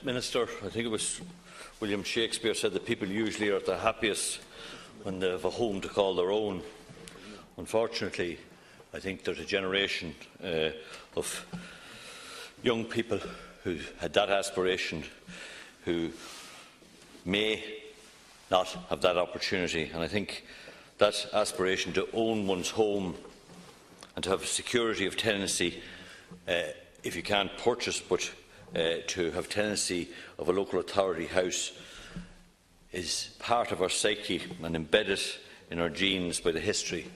Minister, I think it was William Shakespeare said that people usually are at their happiest when they have a home to call their own. Unfortunately, I think there's a generation of young people who had that aspiration who may not have that opportunity, and I think that aspiration to own one's home and to have security of tenancy, if you can't purchase, but to have tenancy of a local authority house, is part of our psyche and embedded in our genes by the history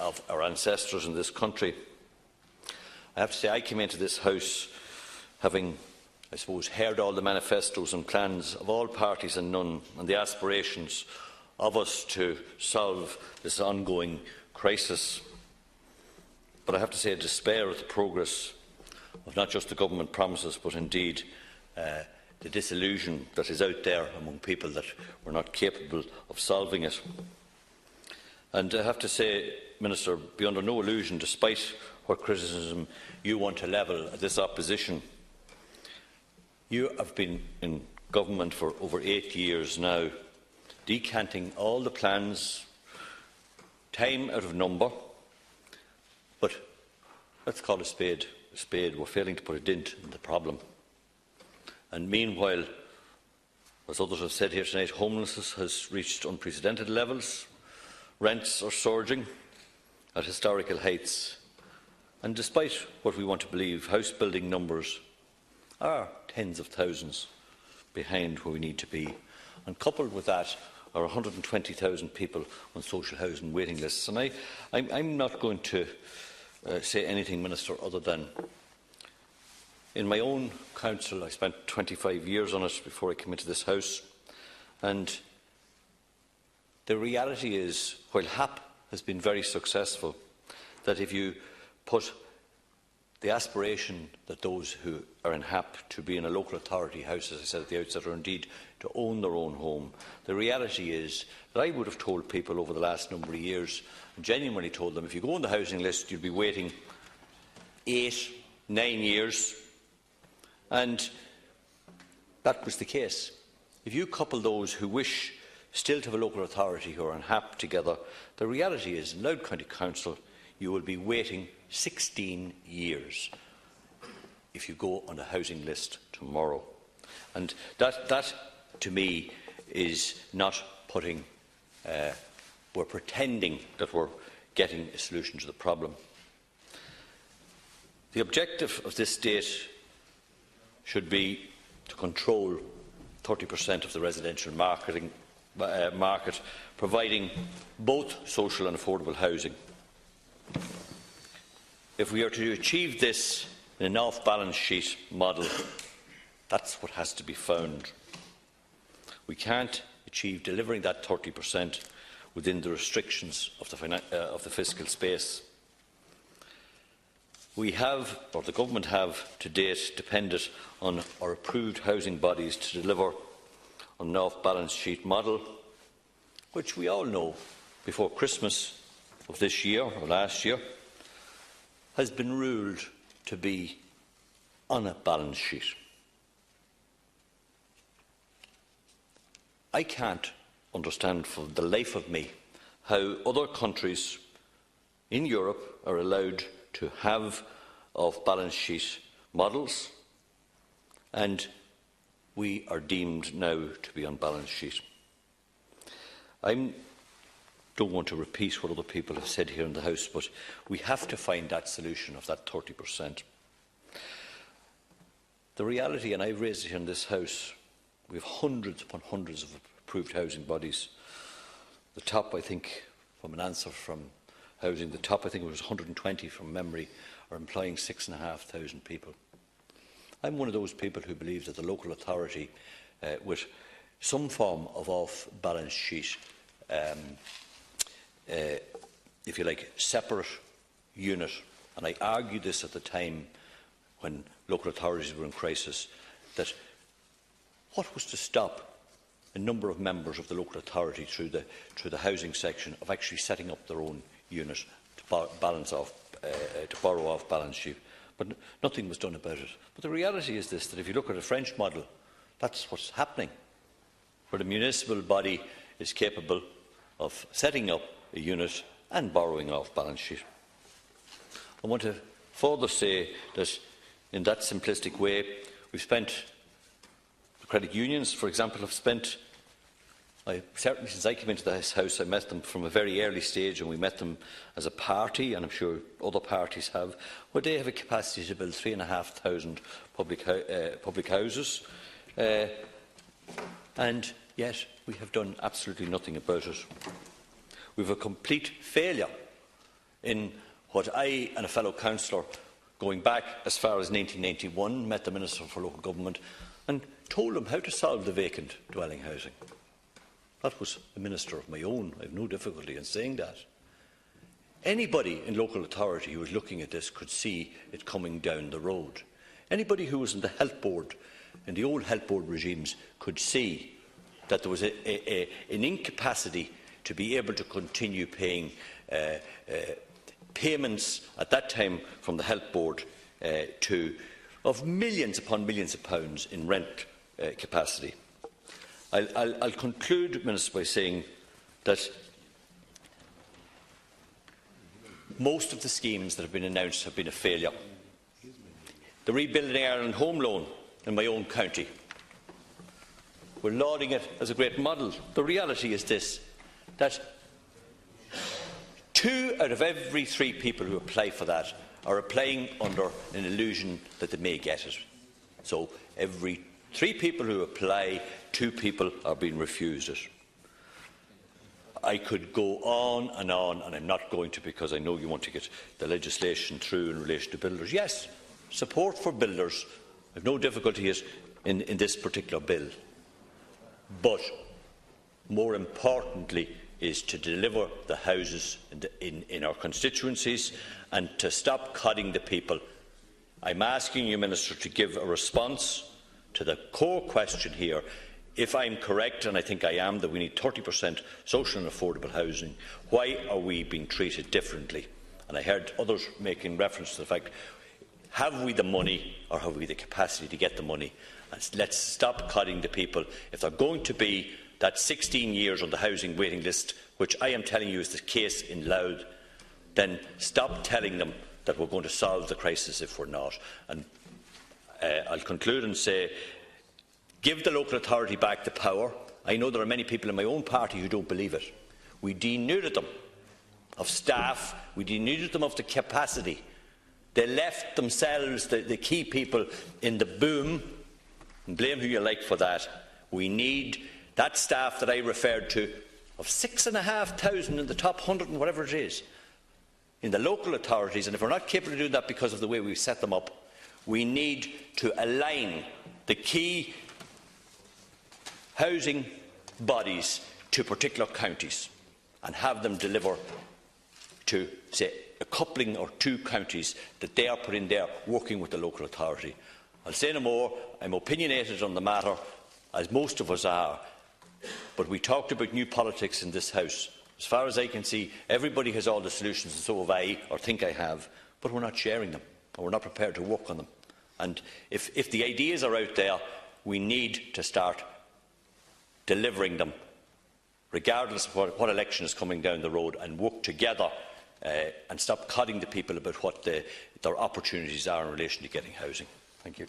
of our ancestors in this country. I have to say, I came into this House having, I suppose, heard all the manifestos and plans of all parties and none, and the aspirations of us to solve this ongoing crisis. But I have to say, I despair at the progress of not just the government promises, but indeed the disillusion that is out there among people that we're not capable of solving it. And I have to say, Minister, be under no illusion, despite what criticism you want to level at this opposition, you have been in government for over 8 years now, decanting all the plans, time out of number, but let's call a spade a spade. We're failing to put a dent in the problem. And meanwhile, as others have said here tonight, homelessness has reached unprecedented levels, rents are surging at historical heights, and despite what we want to believe, house building numbers are tens of thousands behind where we need to be. And coupled with that are 120,000 people on social housing waiting lists. And I'm not going to say anything, Minister, other than in my own council, I spent 25 years on it before I came into this House, and the reality is, while HAP has been very successful, that if you put the aspiration that those who are in HAP to be in a local authority house, as I said at the outset, or indeed to own their own home, the reality is that I would have told people over the last number of years, and genuinely told them, if you go on the housing list, you'll be waiting 8, 9 years, and that was the case. If you couple those who wish still to have a local authority who are in HAP together, the reality is, in Louth County Council, you will be waiting 16 years if you go on a housing list tomorrow. And that to me, is not putting, we're pretending that we're getting a solution to the problem. The objective of this state should be to control 30% of the residential market, providing both social and affordable housing. If we are to achieve this in an off-balance sheet model, that's what has to be found. We can't achieve delivering that 30% within the restrictions of the fiscal space. We have, or the government have, to date depended on our approved housing bodies to deliver on an off-balance sheet model, which we all know before Christmas of this year, or last year, has been ruled to be on a balance sheet. I can't understand for the life of me how other countries in Europe are allowed to have off-balance sheet models, and we are deemed now to be on balance sheet. I don't want to repeat what other people have said here in the House, but we have to find that solution of that 30%. The reality, and I've raised it here in this House, we have hundreds upon hundreds of approved housing bodies. The top, I think, from an answer from housing, the top, I think it was 120 from memory, are employing 6,500 people. I'm one of those people who believe that the local authority, with some form of off-balance sheet, if you like, separate unit, and I argued this at the time when local authorities were in crisis, that what was to stop a number of members of the local authority through the housing section of actually setting up their own unit to balance off to borrow off balance sheet. But nothing was done about it. But the reality is this, that if you look at the French model, that's what's happening, where the municipal body is capable of setting up a unit and borrowing off balance sheet. I want to further say that in that simplistic way, we've spent, the credit unions, for example, have spent, certainly since I came into this House, I met them from a very early stage, and we met them as a party, and I'm sure other parties have, where they have a capacity to build 3,500 public houses, and yet we have done absolutely nothing about it. We have a complete failure in what I and a fellow councillor, going back as far as 1991, met the Minister for Local Government and told him how to solve the vacant dwelling housing. That was a minister of my own. I have no difficulty in saying that. Anybody in local authority who was looking at this could see it coming down the road. Anybody who was in the health board, in the old health board regimes, could see that there was an incapacity to be able to continue paying payments at that time from the health board of millions upon millions of pounds in rent capacity. I'll conclude, Minister, by saying that most of the schemes that have been announced have been a failure. The Rebuilding Ireland Home Loan in my own county, we're lauding it as a great model. The reality is this, that 2 out of every 3 people who apply for that are applying under an illusion that they may get it. So every 3 people who apply, 2 people are being refused it. I could go on, and I'm not going to, because I know you want to get the legislation through in relation to builders. Yes, support for builders. I have no difficulty in this particular bill. But more importantly is to deliver the houses in our constituencies and to stop codding the people. I'm asking you, Minister, to give a response to the core question here. If I'm correct, and I think I am, that we need 30% social and affordable housing, why are we being treated differently? And I heard others making reference to the fact, have we the money or have we the capacity to get the money? And let's stop codding the people. If they're going to be that 16 years on the housing waiting list, which I am telling you is the case in Louth, then stop telling them that we're going to solve the crisis if we're not. And I'll conclude and say, give the local authority back the power. I know there are many people in my own party who don't believe it. We denuded them of staff, we denuded them of the capacity. They left themselves, the key people, in the boom, and blame who you like for that. We need that staff that I referred to, of 6,500 in the top 100 and whatever it is, in the local authorities, and if we're not capable of doing that because of the way we've set them up, we need to align the key housing bodies to particular counties and have them deliver to, say, a coupling or 2 counties that they are put in there working with the local authority. I'll say no more. I'm opinionated on the matter, as most of us are, but we talked about new politics in this House. As far as I can see, everybody has all the solutions, and so have I, or think I have, but we're not sharing them, and we're not prepared to work on them. And if the ideas are out there, we need to start delivering them, regardless of what election is coming down the road, and work together and stop codding the people about what their opportunities are in relation to getting housing. Thank you.